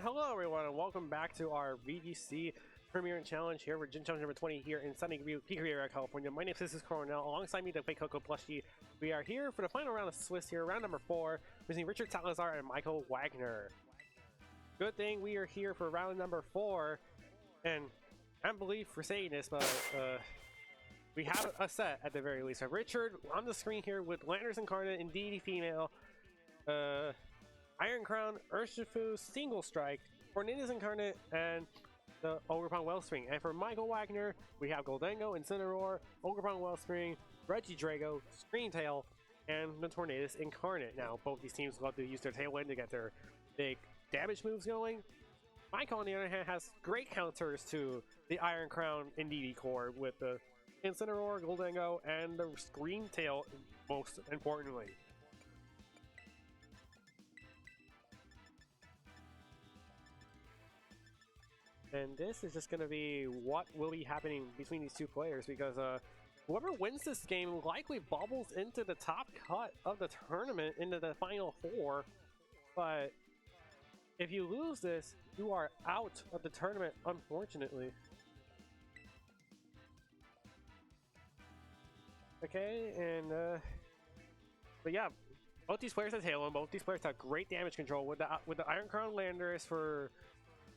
And hello everyone, and welcome back to our VGC Premier Challenge here. We're Gym Challenge number 20 here in sunny Peak Riviera, California. My name is Coronel. Alongside me, the Fake Coco Plushie. We are here for the final round of Swiss here, round number 4, between Richard Salazar and Michael Wagner. Good thing we are here for round number 4, and I can't believe for saying this, but we have a set at the very least. So Richard on the screen here with Landers Incarnate and Deity Female, Iron Crown, Urshifu, Single Strike, Tornadus Incarnate, and the Ogerpon Wellspring. And for Michael Wagner, we have Goldengo, Incineroar, Ogerpon Wellspring, Regidrago, Screamtail, and the Tornadus Incarnate. Now, both these teams love to use their Tailwind to get their big damage moves going. Michael, on the other hand, has great counters to the Iron Crown and DD core with the Incineroar, Goldengo, and the Screamtail, most importantly. And this is just going to be what will be happening between these two players, because whoever wins this game likely bubbles into the top cut of the tournament, into the final 4. But if you lose this, you are out of the tournament, unfortunately. Okay, and but yeah, both these players have Tailwind. Both these players have great damage control with the Iron Crown Landers for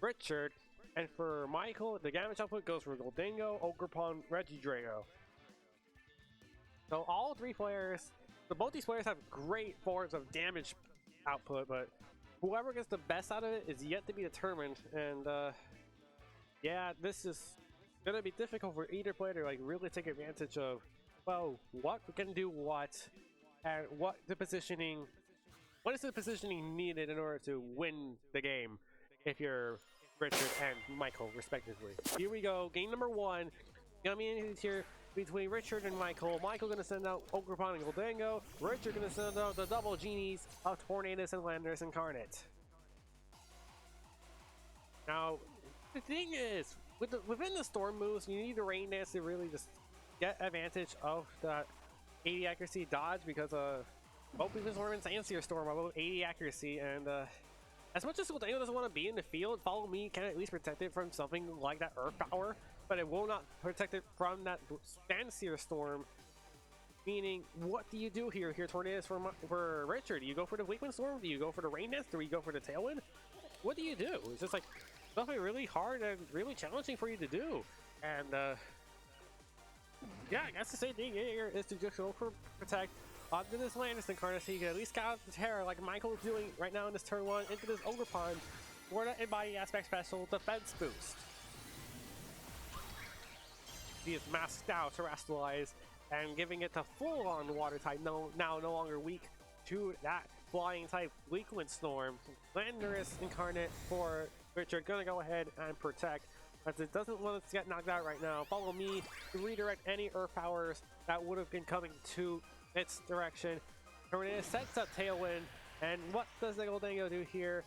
Richard. And for Michael, the damage output goes for Goldengo, Ogerpon, Regidrago. So all three players, so both these players have great forms of damage output, but whoever gets the best out of it is yet to be determined. And yeah, this is gonna be difficult for either player to like really take advantage of, well, what can do what, and what is the positioning needed in order to win the game if you're Richard and Michael, respectively. Here we go, game number 1. Coming here between Richard and Michael. Michael gonna send out Ogerpon and Goldengo. Richard gonna send out the double genies of Tornadus and Landers Incarnate. Now, the thing is, within the storm moves, you need the Rain Dance to really just get advantage of that 80 accuracy dodge, because both Weakness Storm and Fancier Storm are both 80 accuracy, and as much as Goldengo doesn't want to be in the field, Follow Me can at least protect it from something like that Earth Power, but it will not protect it from that Fancier Storm. Meaning, what do you do here? Tornadus for Richard. Do you go for the Weakness Storm? Do you go for the Rain Dance? Do you go for the Tailwind? What do you do? It's just like something really hard and really challenging for you to do. And yeah, I guess the same thing here is to just go for Protect onto this Landers Incarnate, so you can at least get out the Terror like Michael is doing right now in this turn 1 into this Ogerpon for the Embody Aspect Special Defense Boost. He is masked out, Terrestrialize, and giving it the full-on Water type, now no longer weak to that Flying type Weakwind Storm. Landers Incarnate for Richard, gonna go ahead and Protect, as it doesn't want to get knocked out right now. Follow Me to redirect any Earth Powers that would have been coming to its direction. Tornadus sets up Tailwind, and what does the Goldengo do here?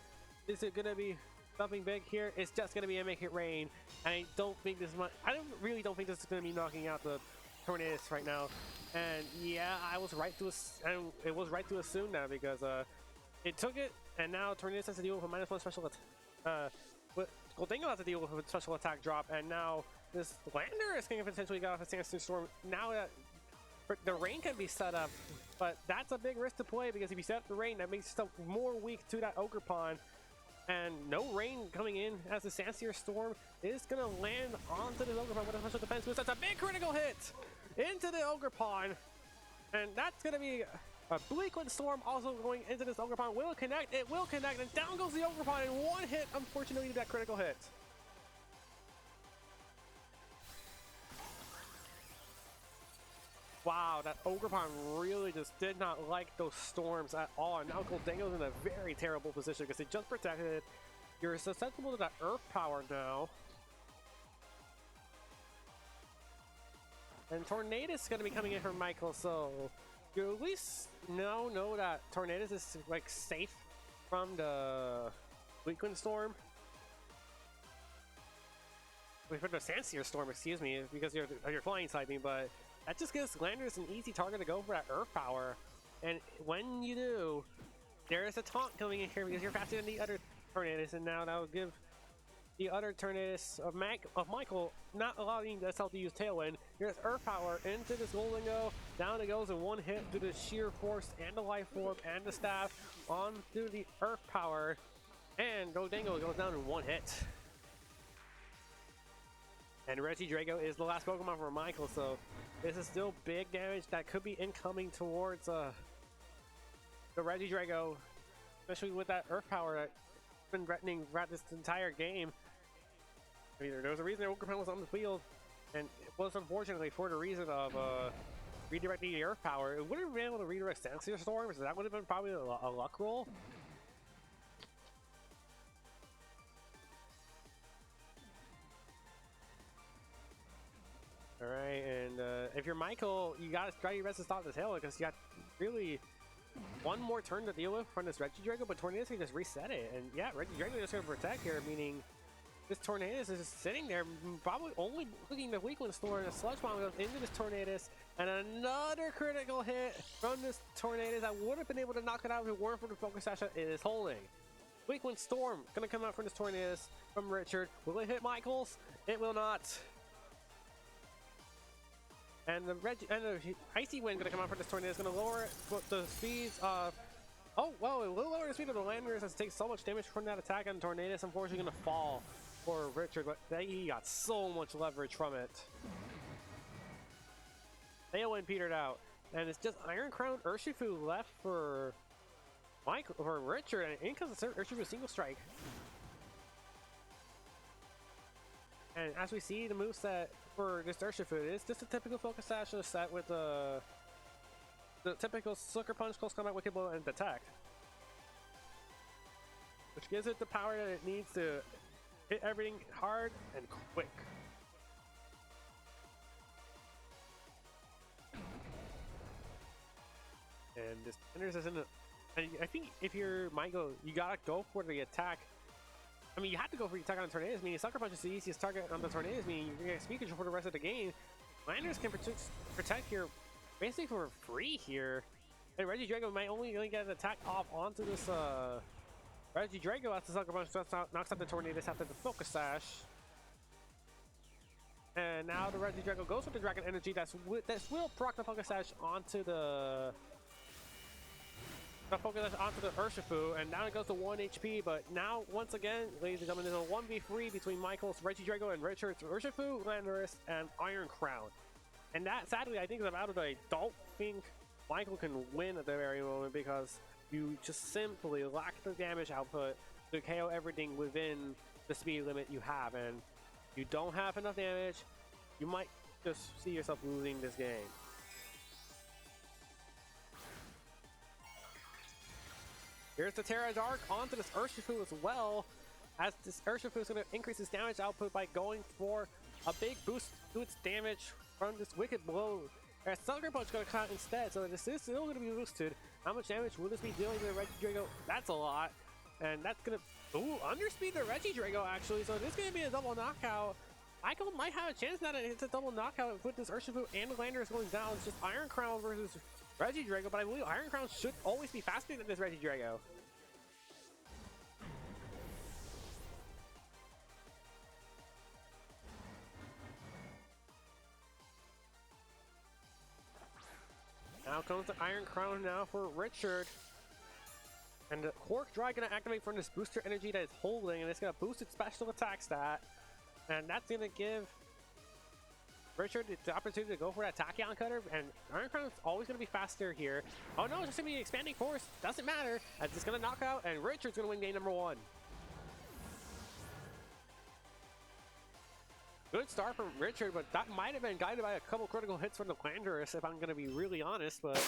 Is it gonna be something big here? It's just gonna be a Make It Rain. I don't think this much. Really don't think this is gonna be knocking out the Tornadus right now. And yeah, I was right to it was right to assume that, because it took it, and now Tornadus has to deal with a -1 special attack. But Goldengo has to deal with a special attack drop, and now this Lander is going to potentially get off a Sandstorm Storm. Now that the Rain can be set up, but that's a big risk to play, because if you set up the Rain, that makes stuff more weak to that Ogerpon. And no Rain coming in as the Sandstorm Storm is going to land onto the Ogerpon with a special defense boost. That's a big critical hit into the Ogerpon. And that's going to be a Weakwind Storm also going into this Ogerpon. Will it connect? It will connect, and down goes the Ogerpon in one hit, unfortunately, to that critical hit. Wow, that Ogerpon really just did not like those storms at all. And now Goldengo's in a very terrible position, because it just protected it. You're susceptible to that Earth Power now. And Tornadus is going to be coming in from Michael, so you at least now know that Tornadus is like safe from the Weakwind Storm. Wait, for the Sandstorm Storm, excuse me, because you're flying typing, but that just gives Landers an easy target to go for that Earth Power. And when you do, there is a taunt coming in here, because you're faster than the other Tornadus, and now that will give the other Tornadus of Michael not allowing itself to use Tailwind. Here's Earth Power into this Goldengo. Down it goes in one hit due to the sheer force and the life orb and the staff onto the Earth Power. And Goldengo goes down in one hit. And Regidrago is the last Pokemon for Michael, so this is still big damage that could be incoming towards the Regidrago, especially with that Earth Power that's been threatening throughout this entire game. I mean, there was a reason that Wagner was on the field, and it was unfortunately for the reason of redirecting the Earth Power. It wouldn't have been able to redirect Sensor Storms, so that would have been probably a luck roll. Alright, and if you're Michael, you gotta try your best to stop the tail because you got really one more turn to deal with from this Regidrago, but Tornadus can just reset it. And yeah, Regidrago is just gonna protect here, meaning this Tornadus is just sitting there, probably only looking the Weakling Store, and a Sludge Bomb goes into this Tornadus, and another critical hit from this Tornadus. I would have been able to knock it out if it weren't for the Focus Sash it is holding. Weakling Storm gonna come out from this Tornadus from Richard. Will it hit Michaels? It will not. And the Icy Wind gonna come out for this Tornado. Is gonna lower the speeds of. Oh, well, it will lower the speed of the Landers as it takes so much damage from that attack, and Tornadus unfortunately gonna fall for Richard, but he got so much leverage from it. Tailwind petered out, and it's just Iron Crown Urshifu left for Richard, and in comes the Urshifu single strike. And as we see the moveset for this Urshifu, it is just a typical Focus Sash set with the typical Sucker Punch, Close Combat, Wicked Blow, and Detect. Which gives it the power that it needs to hit everything hard and quick. And this Enders is in a... I think if you're Michael, you gotta go for the attack. I mean, you have to go for the attack on Tornadus, meaning Sucker Punch is the easiest target on the Tornadus, meaning you're gonna get speed control for the rest of the game. Landers can protect here basically for free here. And Regidrago might only get an attack off onto this Regidrago after Sucker Punch knocks out the Tornadus after the Focus Sash. And now the Regidrago goes with the Dragon Energy that will proc the Focus Sash onto the Focus Sash onto the Urshifu, and now it goes to 1 HP. But now, once again, ladies and gentlemen, there's a 1v3 between Michael's Regidrago and Richard's Urshifu, Landorus, and Iron Crown. And that, sadly, I think is about it. I don't think Michael can win at the very moment because you just simply lack the damage output to KO everything within the speed limit you have, and you don't have enough damage. You might just see yourself losing this game. Here's the Terra Dark onto this Urshifu as well, as this Urshifu is going to increase its damage output by going for a big boost to its damage from this Wicked Blow. As Sucker Punch going to cut instead, so this is still going to be boosted. How much damage will this be dealing to the Regidrago? That's a lot. And that's going to, underspeed the Regidrago actually, so this is going to be a double knockout. Michael might have a chance that it's a double knockout with this Urshifu and the Landers going down. It's just Iron Crown versus Regidrago, but I believe Iron Crown should always be faster than this Regidrago. Now comes the Iron Crown now for Richard. And the Quark Dry gonna activate from this booster energy that it's holding, and it's gonna boost its special attack stat. And that's gonna give Richard the opportunity to go for that Tachyon Cutter, and Iron Crown is always gonna be faster here. Oh no, it's just gonna be expanding force. Doesn't matter, as it's gonna knock out, and Richard's gonna win game number 1. Good start from Richard, but that might have been guided by a couple critical hits from the Landorus, if I'm gonna be really honest. But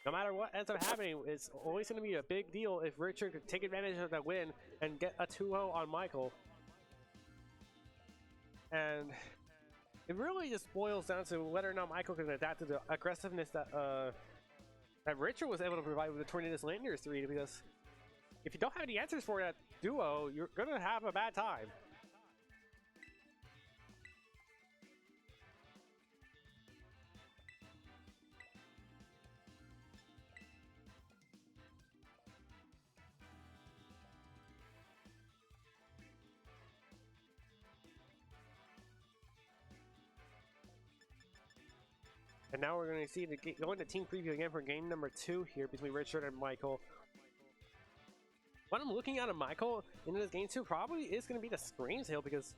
no matter what ends up happening, it's always gonna be a big deal if Richard could take advantage of that win and get a 2-0 on Michael. And it really just boils down to whether or not Michael can adapt to the aggressiveness that that Richard was able to provide with the Tornadus Landers 3, because if you don't have any answers for that duo, you're gonna have a bad time. And now we're going to see go into team preview again for game number 2 here between Richard and Michael. What I'm looking at Michael in this game 2 probably is going to be the Scream Tail because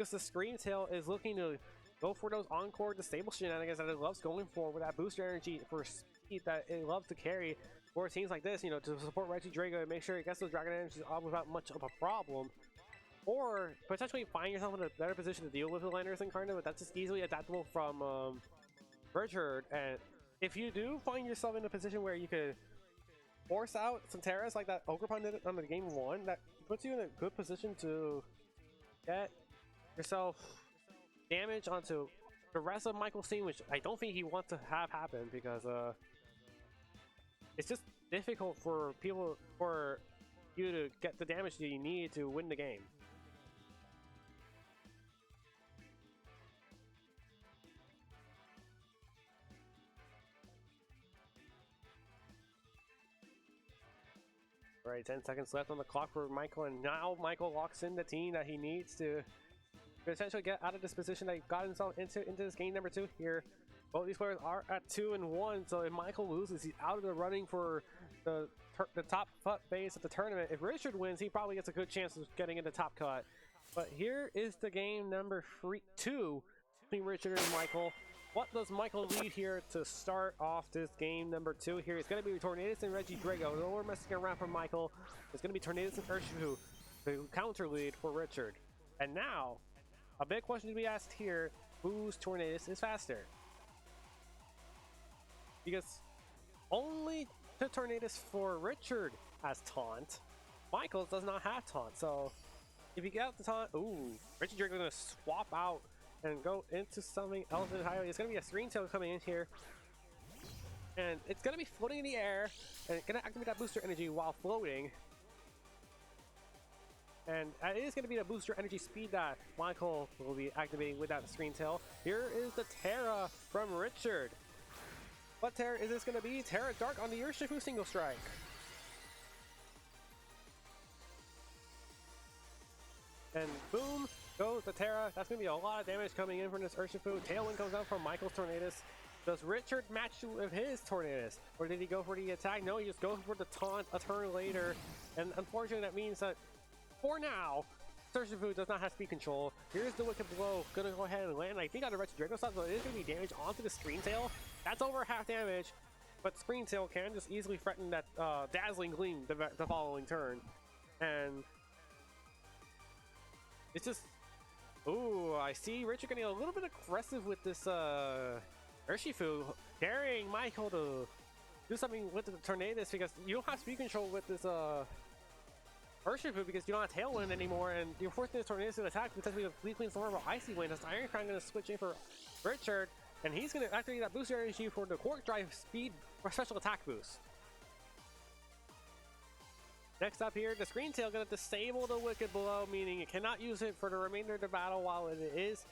the Scream Tail is looking to go for those encore disable shenanigans that it loves going for with that booster energy for speed that it loves to carry for teams like this, you know, to support Reggie Drago and make sure it gets those Dragon Energies off without much of a problem. Or potentially find yourself in a better position to deal with the Landers Incarnate, but that's just easily adaptable from Richard. And if you do find yourself in a position where you could force out some Terras like that Ogrepon did on the game 1, that puts you in a good position to get yourself damage onto the rest of Michael's team, which I don't think he wants to have happen because it's just difficult for you to get the damage that you need to win the game. All right, 10 seconds left on the clock for Michael, and now Michael locks in the team that he needs to essentially get out of this position that he got himself into this game number 2 here. Both these players are at 2-1, so if Michael loses, he's out of the running for the top phase of the tournament. If Richard wins, he probably gets a good chance of getting in the top cut. But here is the game number 2 between Richard and Michael. What does Michael lead here to start off this game number 2 here? It's going to be Tornadus and Reggie Drago. No more messing around for Michael. It's going to be Tornadus and Urshifu, the counter lead for Richard. And now, a big question to be asked here, whose Tornadus is faster? Because only the Tornadus for Richard has Taunt. Michael does not have Taunt, so if you get out the Taunt, ooh, Reggie Drago is going to swap out and go into something else entirely. It's going to be a Screen Tail coming in here. And it's going to be floating in the air, and it's going to activate that booster energy while floating. And it is going to be the booster energy speed that Michael will be activating with that Screen Tail. Here is the Terra from Richard. What Terra is this going to be? Terra Dark on the Urshifu single strike. And boom goes the Terra. That's going to be a lot of damage coming in from this Urshifu. Tailwind comes out from Michael's Tornadus. Does Richard match with his Tornadus? Or did he go for the attack? No, he just goes for the taunt a turn later. And unfortunately, that means that for now, Urshifu does not have speed control. Here's the Wicked Blow. Gonna go ahead and land, I think, on the Reggie Drago side, so it is going to be damage onto the Screen Tail. That's over half damage. But Screen Tail can just easily threaten that Dazzling Gleam the following turn. And it's just, ooh, I see Richard getting a little bit aggressive with this Urshifu, daring Michael to do something with the Tornadus because you don't have speed control with this Urshifu because you don't have Tailwind anymore, and you're forcing this Tornadus to attack because we have Fleet Queen Storm or Icy Wind. That's Iron Crown going to switch in for Richard, and he's going to activate that booster energy for the Quark Drive speed or special attack boost. Next up here, the Screen Tail going to disable the Wicked Blow, meaning it cannot use it for the remainder of the battle while it is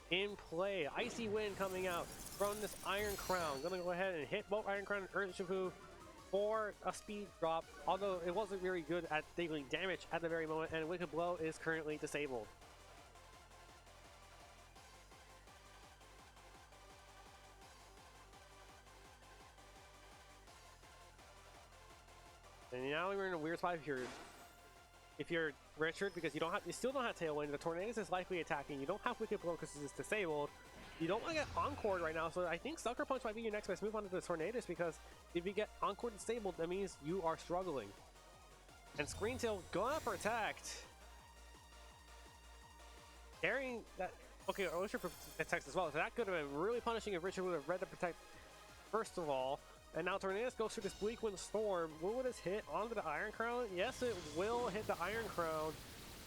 in play. Icy Wind coming out from this Iron Crown. Going to go ahead and hit both Iron Crown and Urshifu for a speed drop, although it wasn't very good at dealing damage at the very moment, and Wicked Blow is currently disabled. And now we're in a weird spot here. If you're Richard, because you still don't have Tailwind, the Tornadus is likely attacking. You don't have Wicked Blow because it's disabled. You don't want to get Encored right now, so I think Sucker Punch might be your next best move onto the Tornadus, because if you get Encored disabled, that means you are struggling. And Screen Tail gonna protect. Carrying that. Okay, Osher protects as well, so that could have been really punishing if Richard would have read the protect first of all. And now Tornadus goes through this Bleak Wind Storm. Will this hit onto the Iron Crown? Yes, it will hit the Iron Crown.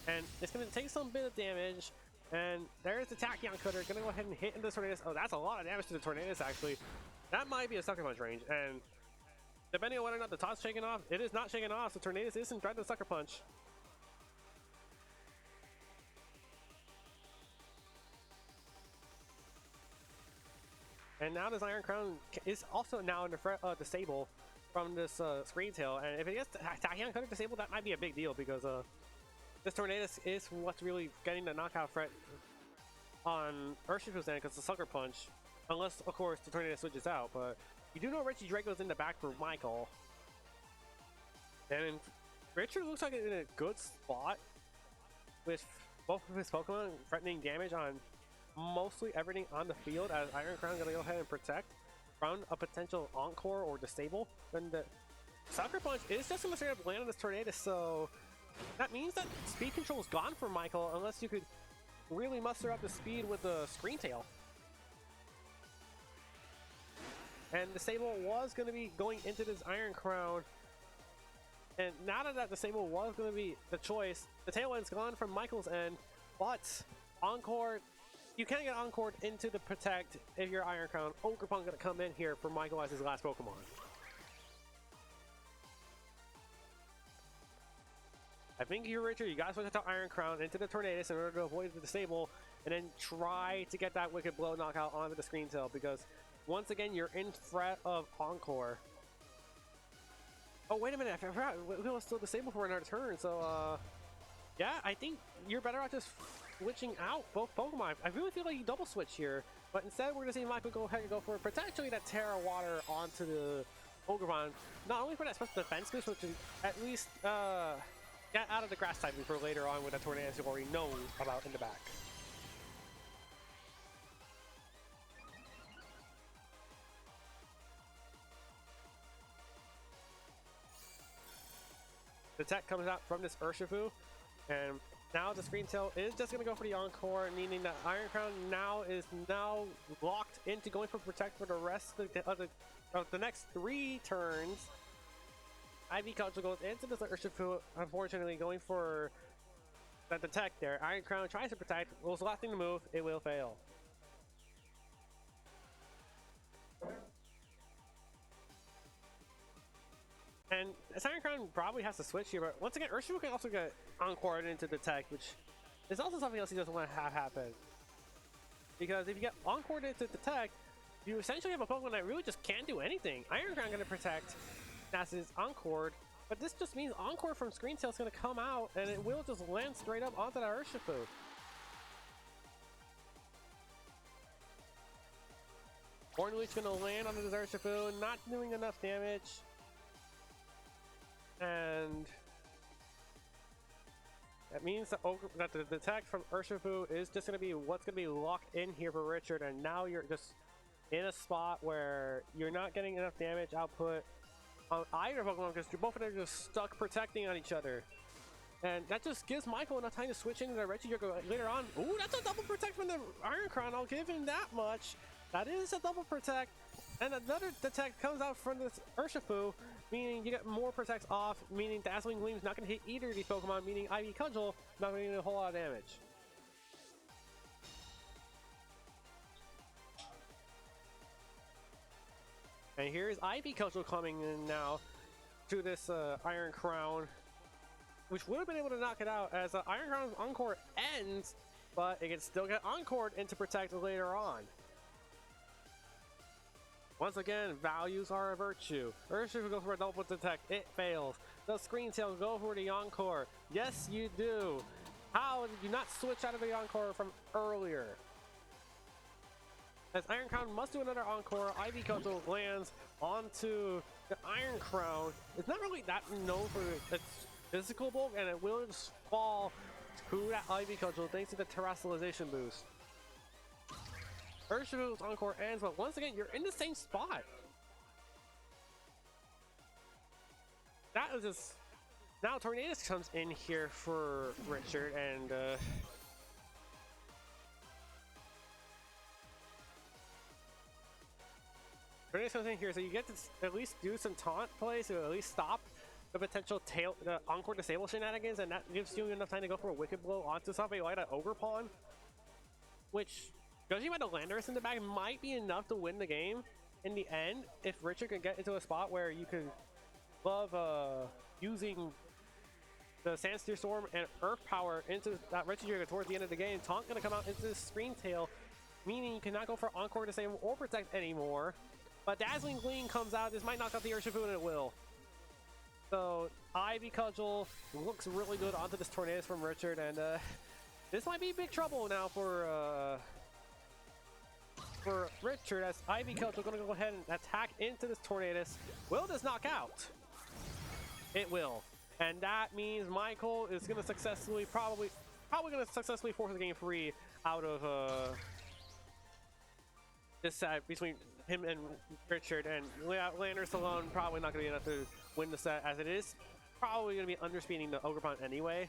And it's going to take some bit of damage. And there's the Tachyon Cutter. Going to go ahead and hit into the Tornadus. Oh, that's a lot of damage to the Tornadus, actually. That might be a Sucker Punch range. And depending on whether or not the toss shaking off, it is not shaking off. So Tornadus isn't trying to Sucker Punch. And now this Iron Crown is also now under disable from this Screen Tail. And if it gets Tachyon Cutter disabled, that might be a big deal, because this Tornadus is what's really getting the knockout threat on Urshifu's end because the Sucker Punch, unless of course the Tornado switches out. But you do know Richie Drago's in the back for Michael, and Richard looks like in a good spot with both of his Pokemon threatening damage on mostly everything on the field, as Iron Crown gonna go ahead and protect from a potential Encore or Disable. And the Sucker Punch is just gonna straight up land on this Tornado, so that means that speed control is gone for Michael unless you could really muster up the speed with the Screen Tail. And Disable was going to be going into this Iron Crown, and now that Disable was going to be the choice, the tail end's gone from Michael's end, but Encore, you can't get Encored into the Protect if you're Iron Crown. Ogerpon going to come in here for Michael as his last Pokemon. I think you're Richard, you gotta switch out to Iron Crown into the Tornadus in order to avoid the Disable, and then try to get that Wicked Blow knockout onto the Screen Tail, because once again you're in threat of Encore. Oh wait a minute, I forgot we was still disabled for another turn, so yeah, I think you're better off just switching out both Pokemon. I really feel like you double switch here, but instead we're gonna see Michael go ahead and go for potentially that Terra Water onto the Ogerpon, not only for that special defense boost, which is at least get out of the grass typing for later on with a Tornado you already know about in the back. The tech comes out from this Urshifu, and now the Screen Tail is just going to go for the Encore, meaning that Iron Crown is locked into going for Protect for the rest of the next 3 turns. Ivy Culture goes into this Urshifu, unfortunately going for that Detect there. Iron Crown tries to Protect, was the last thing to move, it will fail. And Iron Crown probably has to switch here, but once again, Urshifu can also get Encored into Detect, which is also something else he doesn't want to have happen. Because if you get Encored into Detect, you essentially have a Pokemon that really just can't do anything. Iron Crown going to Protect as is Encored, but this just means Encore from Screen Tail is going to come out and it will just land straight up onto that Urshifu. Horn Leech going to land onto this Urshifu, not doing enough damage. And that means that the attack from Urshifu is just going to be what's going to be locked in here for Richard, and now you're just in a spot where you're not getting enough damage output on either Pokemon because both of them are just stuck protecting on each other. And that just gives Michael enough time to switch into the Regigigas later on. Ooh, that's a double protect from the Iron Crown, I'll give him that much. That is a double protect. And another detect comes out from this Urshifu, meaning you get more protects off, meaning Dazzling Gleam's not going to hit either of these Pokemon, meaning Ivy Cudgel not going to do a whole lot of damage. And here's Ivy Cudgel coming in now to this Iron Crown, which would have been able to knock it out as Iron Crown's Encore ends, but it can still get Encored into Protect later on. Once again, values are a virtue. Urshifu goes for a double Detect, it fails. The Screen Tail go for the Encore. Yes, you do. How did you not switch out of the Encore from earlier? As Iron Crown must do another Encore, Ivy Cudgel lands onto the Iron Crown. It's not really that known for its physical bulk, and it will just fall to that Ivy Cudgel thanks to the Terrestrialization boost. Urshifu's Encore ends, but once again, you're in the same spot. That is just... Now Tornadus comes in here for Richard, and Tornadus comes in here, so you get to at least do some taunt plays to at least stop the potential the Encore Disable shenanigans, and that gives you enough time to go for a Wicked Blow onto something like that Ogerpon, which, judging by the Landorus in the back, might be enough to win the game in the end if Richard can get into a spot where you can love using the Sandsteer Storm and Earth Power into that Regigigas towards the end of the game. Taunt gonna come out into the Screen Tail, meaning you cannot go for Encore, Disable, or Protect anymore. But Dazzling Gleam comes out. This might knock out the Urshifu, and it will. So Ivy Cudgel looks really good onto this Tornadus from Richard, and this might be big trouble now for for Richard as Ivy Coach are going to go ahead and attack into this Tornadus. Will this knock out? It will. And that means Michael is going to successfully, probably going to successfully force the game free out of this set between him and Richard. And Landers alone probably not going to be enough to win the set, as it is probably going to be underspeeding the Ogerpon anyway.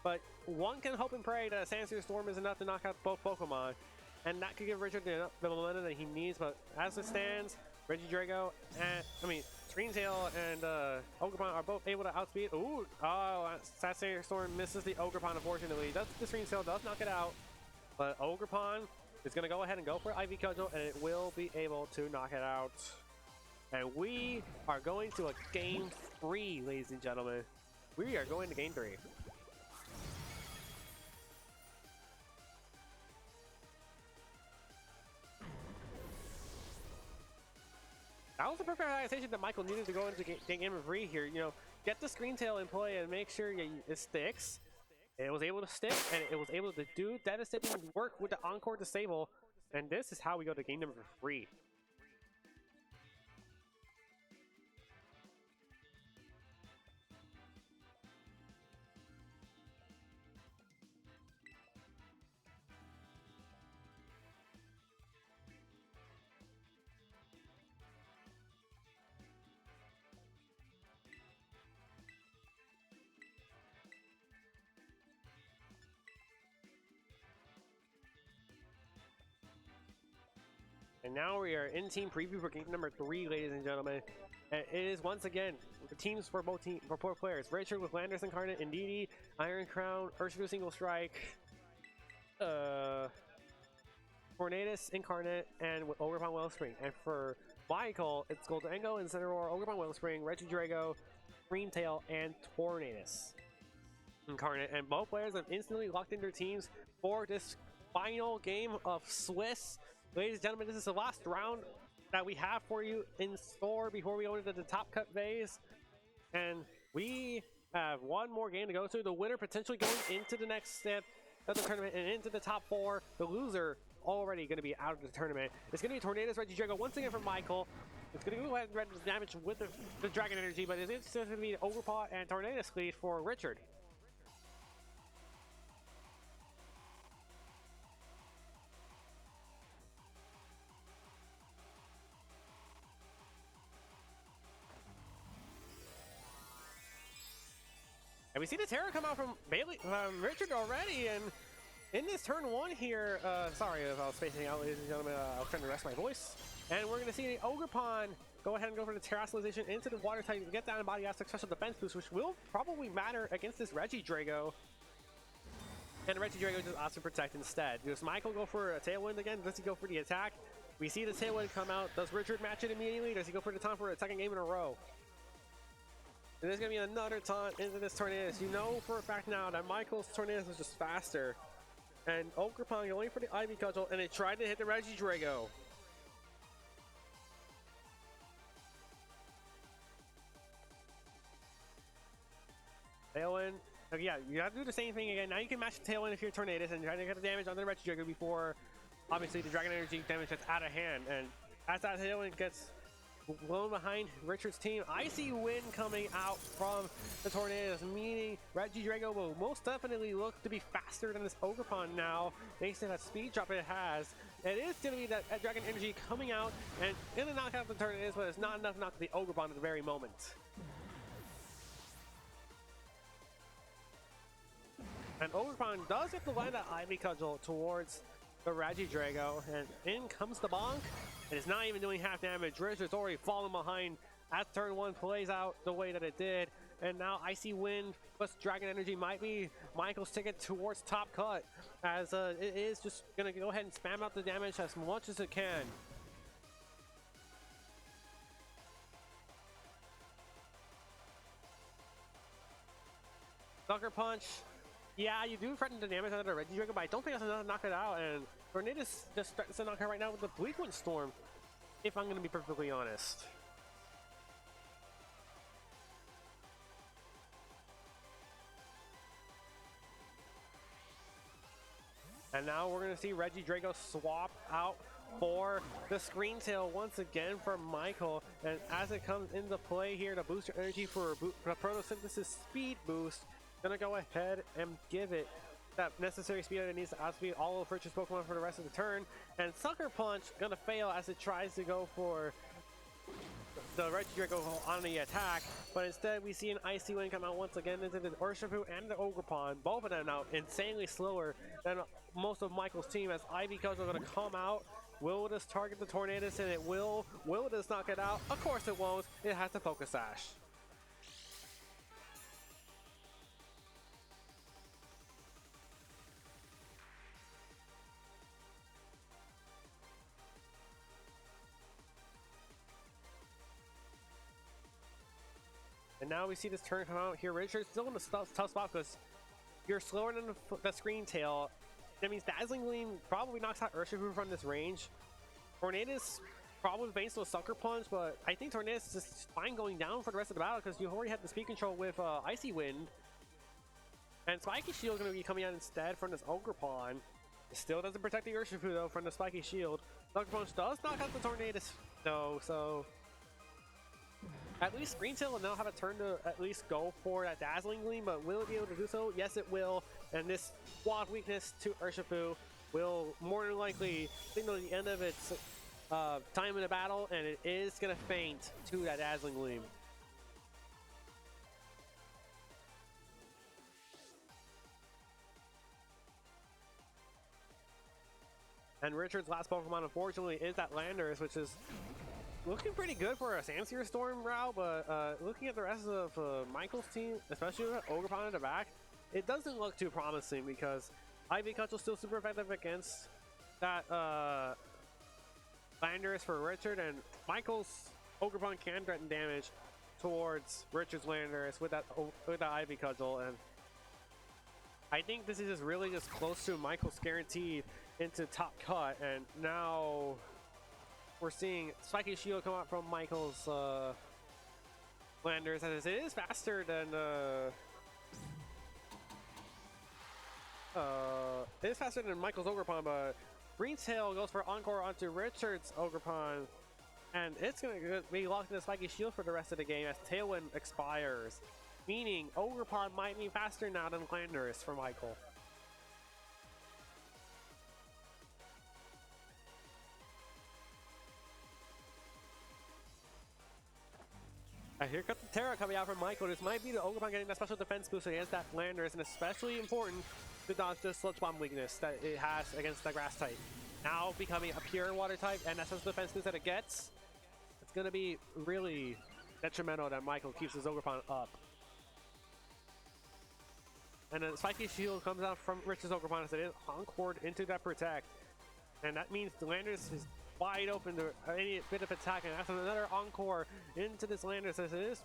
But one can hope and pray that Sand Sphere Storm is enough to knock out both Pokemon, and that could give Richard the momentum that he needs. But as it stands, Regidrago and Screen Tail and Ogerpon are both able to outspeed. Ooh, Sand Sphere Storm misses the Ogerpon, unfortunately. The Screen Tail does knock it out, but Ogerpon is going to go ahead and go for Ivy Cudgel, and it will be able to knock it out. And we are going to a game 3, ladies and gentlemen. We are going to game 3. That was the perfect adaptation that Michael needed to go into game 3 here. You know, get the Screen Tail in play and make sure it sticks. It was able to stick, and it was able to do devastating work with the Encore Disable. And this is how we go to game number 3. And now we are in team preview for game number 3, ladies and gentlemen. And it is once again the teams for both players. Richard with Landers Incarnate, Indeedee, Iron Crown, Urshifu Single Strike, Tornadus Incarnate, and with Ogerpon Wellspring. And for Michael, it's Goldengo, Incineroar, Ogerpon Wellspring, Regidrago, Screen Tail, and Tornadus Incarnate. And both players have instantly locked in their teams for this final game of Swiss. Ladies and gentlemen, this is the last round that we have for you in store before we go into the top cut phase. And we have one more game to go to. The winner potentially going into the next step of the tournament and into the top 4. The loser already going to be out of the tournament. It's going to be Tornadus Regidrago once again from Michael. It's going to go ahead and render damage with the Dragon Energy, but it's going to be Overpaw and Tornadus lead for Richard. And we see the Terror come out from Richard already, and in this turn 1 here, sorry if I was spacing out, ladies and gentlemen, I was trying to rest my voice. And we're going to see the Ogerpon go ahead and go for the Terrestrialization into the Water type to get down in body aspect special defense boost, which will probably matter against this Regidrago. And Regidrago just opts to protect instead. Does Michael go for a Tailwind again? Does he go for the attack? We see the Tailwind come out. Does Richard match it immediately? Does he go for the taunt for a second game in a row? And there's going to be another taunt into this Tornadus. You know for a fact now that Michael's Tornadus is just faster. And Ogerpon going for the Ivy Cudgel, and it tried to hit the Regidrago. Tailwind. Okay, yeah, you have to do the same thing again. Now you can match the Tailwind if you're Tornadus and try to get the damage on the Regidrago before, obviously, the Dragon Energy damage gets out of hand. And as that Tailwind gets blown behind Richard's team, I see wind coming out from the Tornadus, meaning Regidrago will most definitely look to be faster than this Ogerpon now, thanks to that speed drop it has. It is going to be that Dragon Energy coming out and going to knock out the Tornadus, but it's not enough to knock the Ogerpon at the very moment. And Ogerpon does have to land that Ivy Cudgel towards the Regidrago, and in comes the bonk. And it's not even doing half damage. Richard's already fallen behind as turn 1 plays out the way that it did. And now Icy Wind plus Dragon Energy might be Michael's ticket towards top cut, as it is just going to go ahead and spam out the damage as much as it can. Sucker Punch. Yeah, you do threaten the damage out of the Regidrago, but I don't think that's enough to knock it out. And Tornadus just threatens to knock it right now with the Bleakwind Storm, if I'm going to be perfectly honest. And now we're going to see Regidrago swap out for the screen tail once again from Michael, and as it comes into play here to boost your energy for a photosynthesis speed boost, gonna go ahead and give it that necessary speed that it needs to outspeed all of Richard's Pokemon for the rest of the turn. And Sucker Punch gonna fail as it tries to go for the Regidrago on the attack, but instead we see an Icy Wind come out once again into the Urshifu and the Ogerpon. Both of them now insanely slower than most of Michael's team, as Ivy Cudgel are going to come out. Will this target the Tornadus? And it will. Will this knock it out? Of course it won't. It has to Focus Sash. And now we see this turn come out here. Richard's still in a tough spot because you're slower than the screen tail. That means Dazzling Gleam probably knocks out Urshifu from this range. Tornadus probably faints to a Sucker Punch, but I think Tornadus is just fine going down for the rest of the battle because you already had the speed control with Icy Wind. And Spiky Shield is going to be coming out instead from this Ogerpon. It still doesn't protect the Urshifu though from the Spiky Shield. Sucker Punch does knock out the Tornadus though, so at least Screen Tail will now have a turn to at least go for that Dazzling Gleam, but will it be able to do so? Yes, it will. And this Quad weakness to Urshifu will more than likely signal the end of its time in the battle, and it is going to faint to that Dazzling Gleam. And Richard's last Pokemon, unfortunately, is that Landorus, which is looking pretty good for a Sandsear Storm route, but looking at the rest of Michael's team, especially with Ogerpon in the back, it doesn't look too promising because Ivy Cudgel's still super effective against that Landorus for Richard, and Michael's Ogerpon can threaten damage towards Richard's Landorus with that Ivy Cudgel, and I think this is just really just close to Michael's guaranteed into top cut, and now we're seeing Spiky Shield come out from Michael's Landorus, as it is faster than Michael's Ogerpon, but Green Tail goes for Encore onto Richard's Ogerpon, and it's going to be locked in the Spiky Shield for the rest of the game as Tailwind expires, meaning Ogerpon might be faster now than Landorus for Michael. Here comes the Terra coming out from Michael. This might be the Ogerpon getting that special defense boost against that Landorus, and especially important to dodge the Sludge Bomb weakness that it has against the Grass type. Now becoming a pure Water type, and that special defense boost that it gets, it's going to be really detrimental that Michael keeps his Ogerpon up. And then Spiky Shield comes out from Rich's Ogerpon as it is encored into that Protect. And that means the Landorus is wide open to any bit of attack, and after another Encore into this Landorus, as it is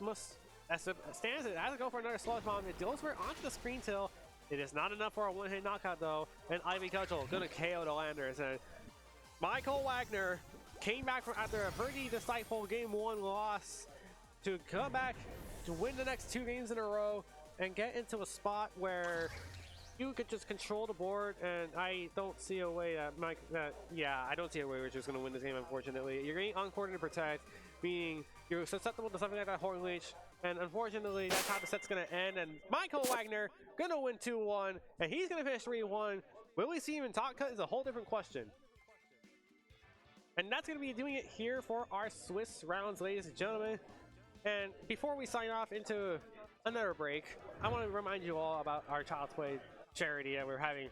as it stands, it has to go for another Sludge Bomb. It goes for it onto the Screen Tail. It is not enough for a one-hit knockout though, and Ivy Cudgel gonna KO the Landorus. And Michael Wagner came back from after a pretty decisive Game 1 loss to come back to win the next 2 games in a row and get into a spot where you could just control the board, and I don't see a way that I don't see a way Richard's going to win this game, unfortunately. You're getting Encored to Protect, meaning you're susceptible to something like that Horn Leech, and unfortunately that's how the set's going to end, and Michael Wagner going to win 2-1, and he's going to finish 3-1. Will we see him in top cut is a whole different question. And that's going to be doing it here for our Swiss rounds, ladies and gentlemen. And before we sign off into another break, I want to remind you all about our Child's Play charity that we're having.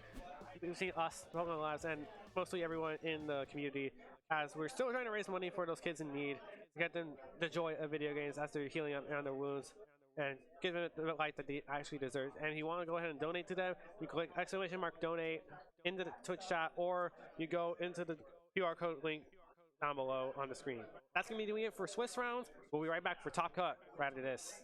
You've seen us, Pokemon Labs, and mostly everyone in the community, as we're still trying to raise money for those kids in need to get them the joy of video games as they're healing up on their wounds and give them the life that they actually deserve. And if you want to go ahead and donate to them, you click !donate into the Twitch chat, or you go into the QR code link down below on the screen. That's going to be doing it for Swiss rounds. We'll be right back for Top Cut right after this.